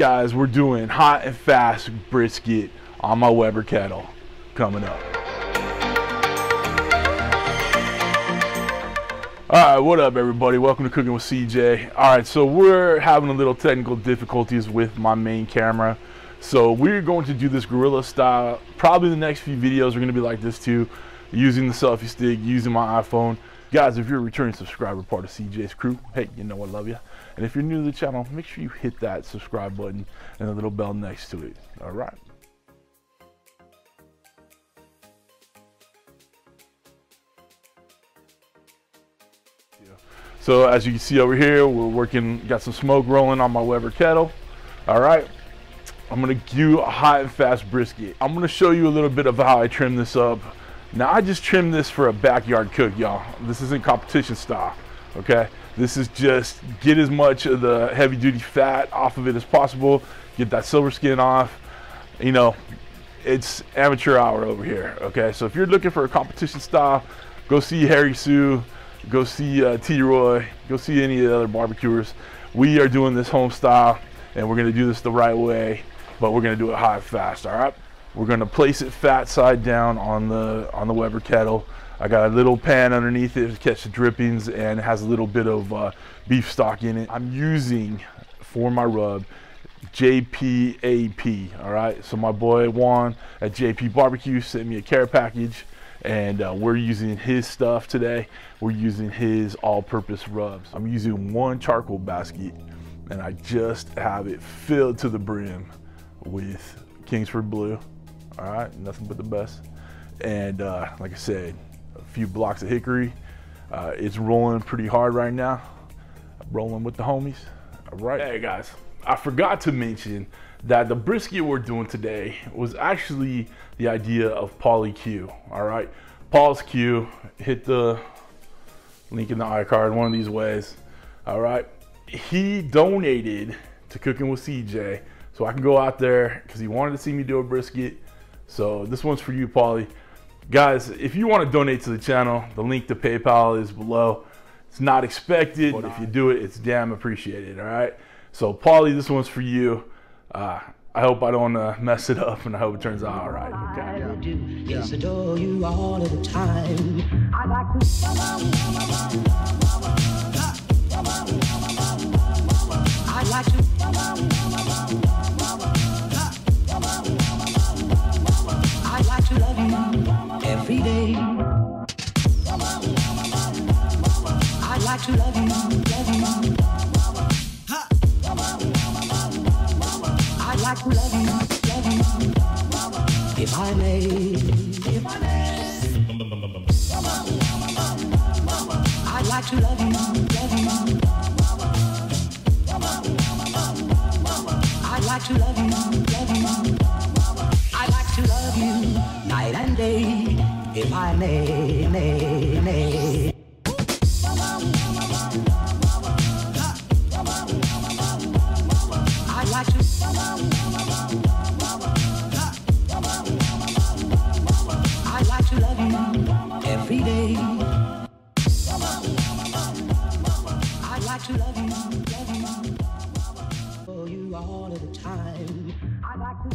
guys, we're doing hot and fast brisket on my Weber Kettle coming up. Alright, what up everybody? Welcome to Cooking with CJ. Alright, so we're having a little technical difficulties with my main camera. So we're going to do this guerrilla style. Probably the next few videos are going to be like this too. Using the selfie stick, using my iPhone. Guys, if you're a returning subscriber, part of CJ's crew, hey, you know I love you. And if you're new to the channel, make sure you hit that subscribe button and the little bell next to it. All right. So as you can see over here, we're working, got some smoke rolling on my Weber Kettle. All right. I'm gonna do a hot and fast brisket. I'm gonna show you a little bit of how I trim this up. Now I just trimmed this for a backyard cook, y'all. This isn't competition style, okay? This is just get as much of the heavy duty fat off of it as possible, get that silver skin off. You know, it's amateur hour over here, okay? So if you're looking for a competition style, go see Harry Sue, go see T-Roy, go see any of the other barbecuers. We are doing this home style and we're gonna do this the right way, but we're gonna do it hot and fast, all right? We're gonna place it fat side down on the Weber Kettle. I got a little pan underneath it to catch the drippings, and it has a little bit of beef stock in it. I'm using, for my rub, JPAP, all right? So my boy Juan at JP Barbecue sent me a care package, and we're using his stuff today. We're using his all-purpose rubs. I'm using one charcoal basket, and I just have it filled to the brim with Kingsford Blue. All right, nothing but the best. And like I said, a few blocks of hickory. It's rolling pretty hard right now. I'm rolling with the homies. All right. Hey guys, I forgot to mention that the brisket we're doing today was actually the idea of Paulie Q. All right, Paul's Q. Hit the link in the iCard one of these ways. All right, he donated to Cooking with CJ so I can go out there because he wanted to see me do a brisket. So this one's for you, Paulie. Guys, if you want to donate to the channel, the link to PayPal is below. It's not expected, but if you do it, it's damn appreciated, all right? So Paulie, this one's for you. I hope I don't mess it up, and I hope it turns out all right. Okay. Yes, adore you all of the time. I like to. I like to. I like to love you every day. I like to love you, love you. I like to love you. If I may, if I may. I like to love you, love you. I like to love you, love you. I like to love you night and day, if I may. I like to. I like to love you every day. I like to love you for you all of the time. I like to.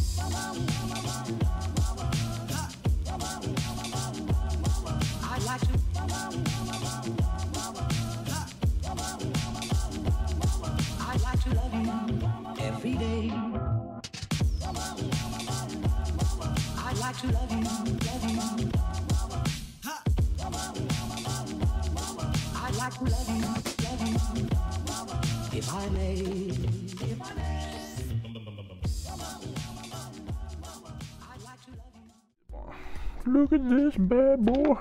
I like to. I like to love you every day. I like to love you. I like to love you. If I may, if I may. Look at this bad boy.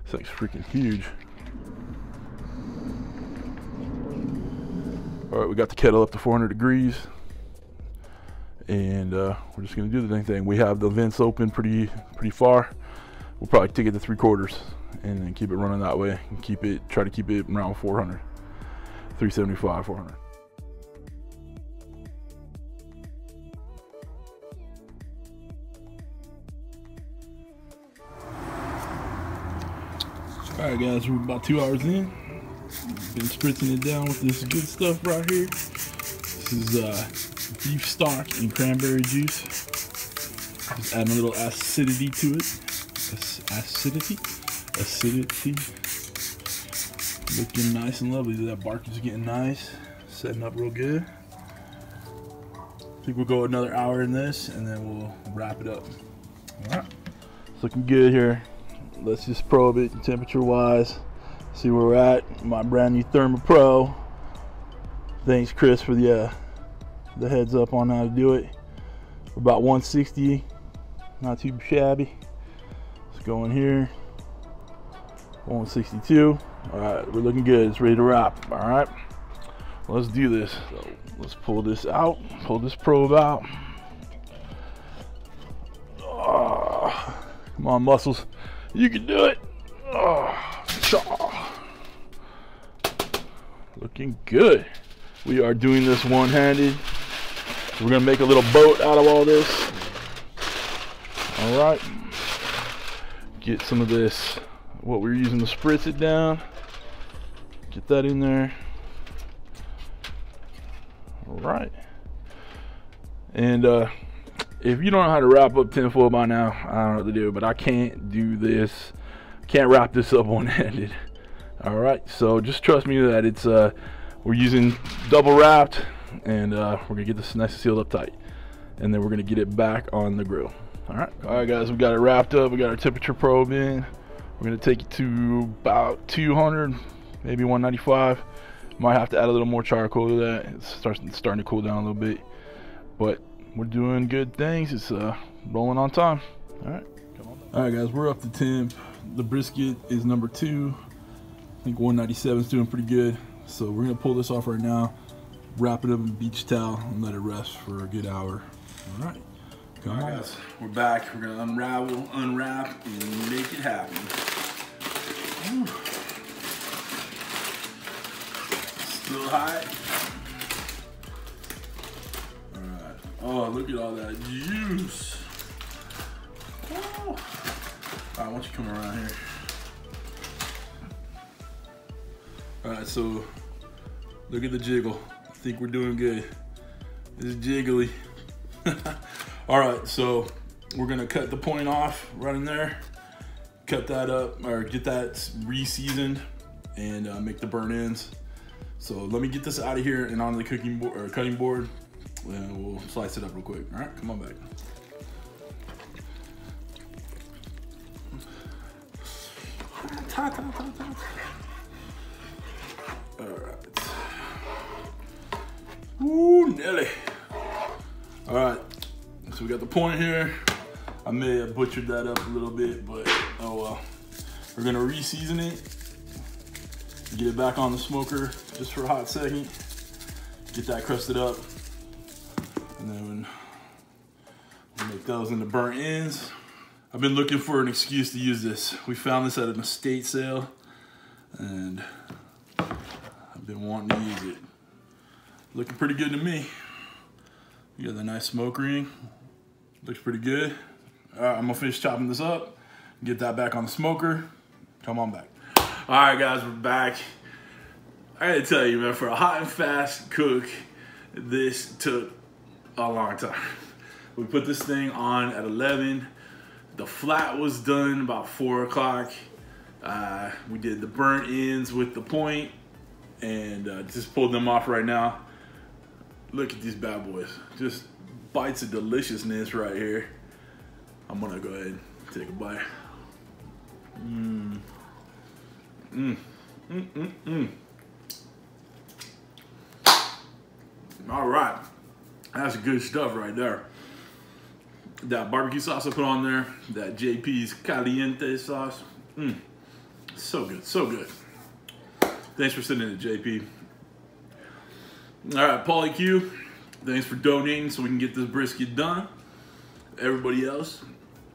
This thing's freaking huge. All right, we got the kettle up to 400 degrees. And we're just gonna do the dang thing. We have the vents open pretty far. We'll probably take it to 3/4 and then keep it running that way. And try to keep it around 400. 375, 400. Alright guys, we're about 2 hours in. Been spritzing it down with this good stuff right here. This is beef stock and cranberry juice. Just add a little acidity to it. Acidity. Looking nice and lovely. That bark is getting nice. Setting up real good. I think we'll go another hour in this and then we'll wrap it up. All right. It's looking good here. Let's just probe it temperature wise. See where we're at. My brand new Therma Pro. Thanks Chris for the heads up on how to do it. We're about 160. Not too shabby. Let's go in here. 162. All right, we're looking good. It's ready to wrap. All right, let's do this. So let's pull this out. Pull this probe out. Oh, come on, muscles. You can do it. Oh, looking good. We are doing this one-handed. So we're gonna make a little boat out of all this. All right. Get some of this, what we're using to spritz it down. Get that in there. All right. And if you don't know how to wrap up tinfoil by now, I don't know what to do, but I can't do this. Can't wrap this up one-handed. All right, so just trust me that it's we're using double wrapped, and we're gonna get this nice and sealed up tight, and then we're gonna get it back on the grill. All right, guys, we got it wrapped up. We got our temperature probe in. We're gonna take it to about 200, maybe 195. Might have to add a little more charcoal to that. It's starting to cool down a little bit, but we're doing good things. It's rolling on time. All right, come on. All right, guys, we're up to temp. The brisket is number 2. I think 197 is doing pretty good. So we're gonna pull this off right now, wrap it up in a beach towel, and let it rest for a good hour. All right. All right, guys, we're back. We're gonna unravel, unwrap, and make it happen. Ooh. Still hot. All right. Oh, look at all that juice. Oh. All right, why don't you come around here? All right, so look at the jiggle. I think we're doing good. It's jiggly. All right, so we're gonna cut the point off right in there, cut that up, or get that re-seasoned, and make the burnt ends. So let me get this out of here and onto the cooking board or cutting board, and we'll slice it up real quick. All right, come on back. All right. Ooh, Nelly. All right. So we got the point here. I may have butchered that up a little bit, but oh well. We're gonna re-season it, get it back on the smoker just for a hot second, get that crusted up, and then we'll make those into burnt ends. I've been looking for an excuse to use this. We found this at an estate sale, and I've been wanting to use it. Looking pretty good to me. You got the nice smoke ring. Looks pretty good. All right, I'm gonna finish chopping this up, get that back on the smoker. Come on back. All right, guys, we're back. I gotta tell you, man, for a hot and fast cook, this took a long time. We put this thing on at 11. The flat was done about 4 o'clock. We did the burnt ends with the point, and just pulled them off right now. Look at these bad boys. Just bites of deliciousness right here. I'm gonna go ahead and take a bite. All right, that's good stuff right there. That barbecue sauce I put on there, that JP's Caliente sauce, so good, so good. Thanks for sending it, JP. All right, Paulie Q, thanks for donating so we can get this brisket done. Everybody else,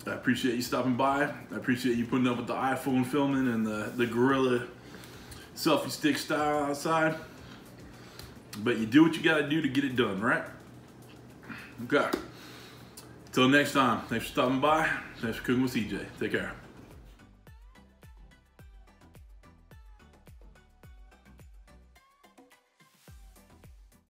I appreciate you stopping by. I appreciate you putting up with the iPhone filming and the Gorilla selfie stick style outside. But you do what you gotta do to get it done, right? Okay. Till next time, thanks for stopping by. Thanks for cooking with CJ. Take care.